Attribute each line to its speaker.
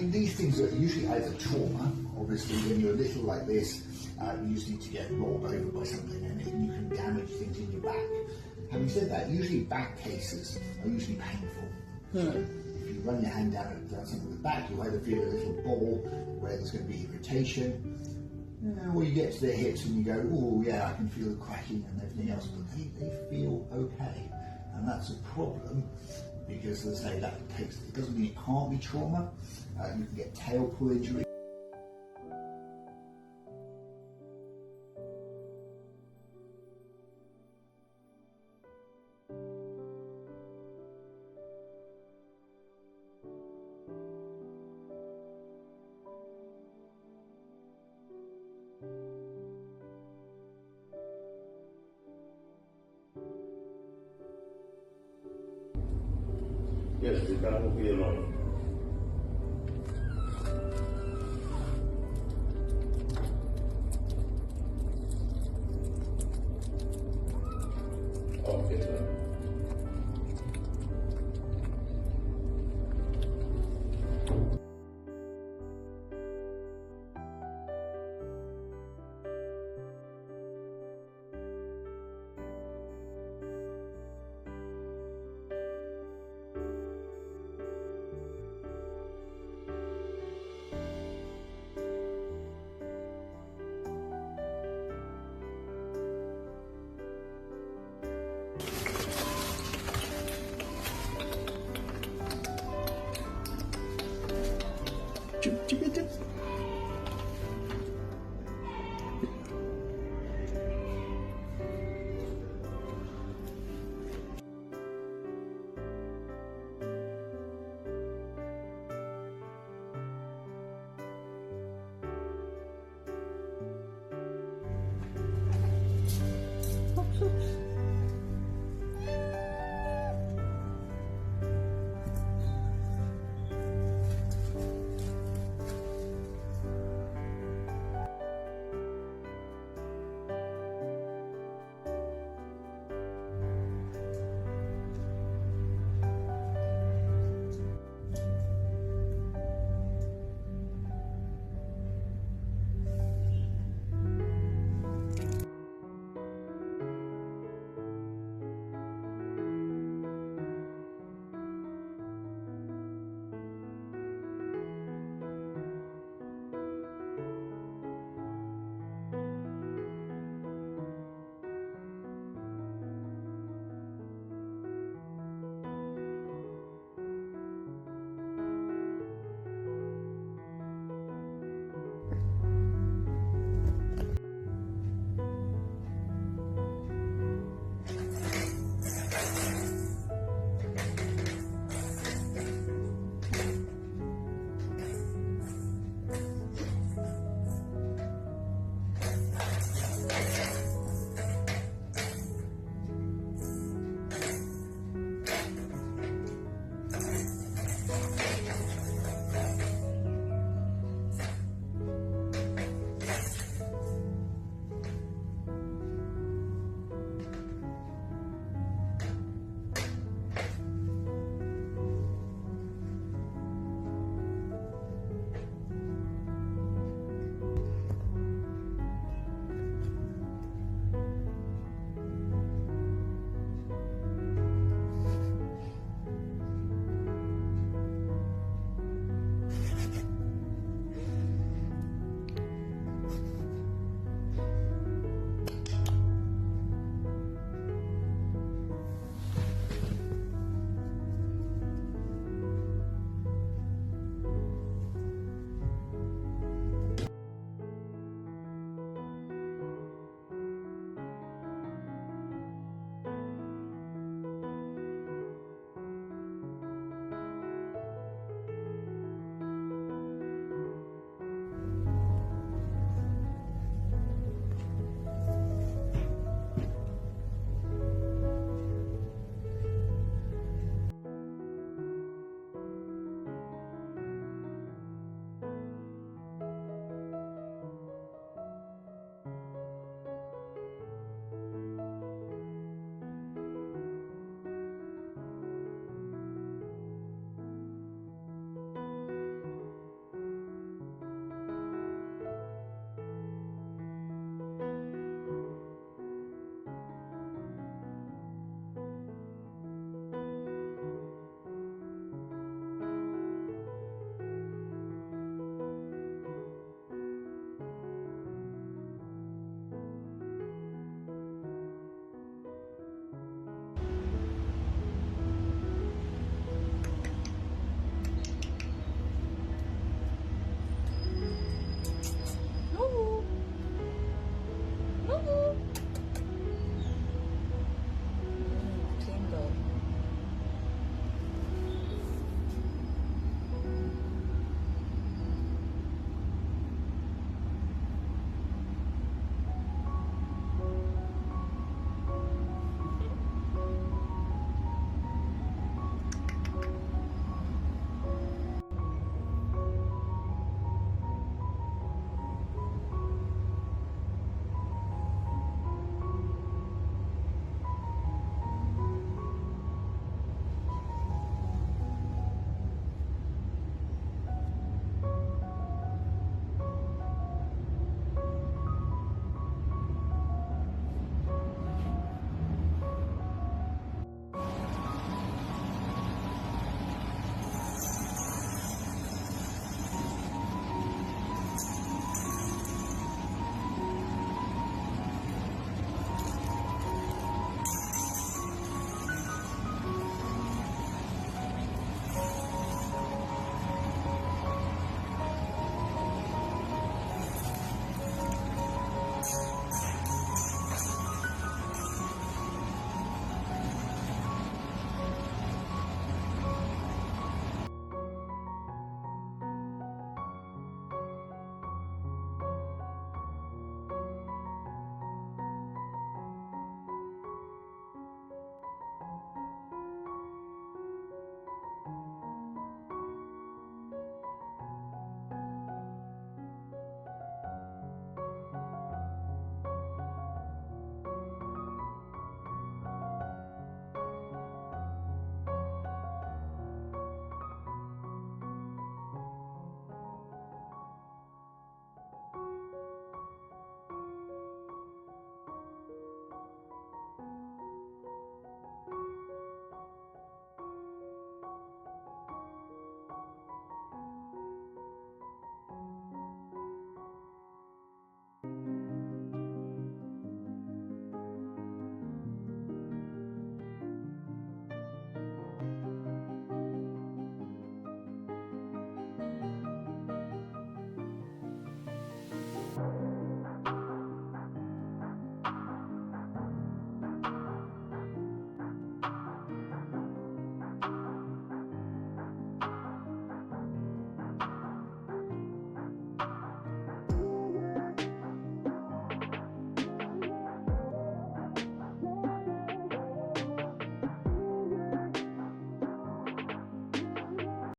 Speaker 1: mean, these things are usually either trauma. Obviously, when you're little like this, you just need to get rolled over by something and you can damage things in your back. Having said that, usually back cases are usually painful. So if you run your hand down something with the back, you'll either feel a little ball where there's going to be irritation, or you get to their hips and you go, oh yeah, I can feel the cracking and everything else, but they feel okay. And that's a problem because, as I say, it doesn't mean it can't be trauma. You can get tail pull injury.
Speaker 2: Yes, the car will be alone. Okay, sir.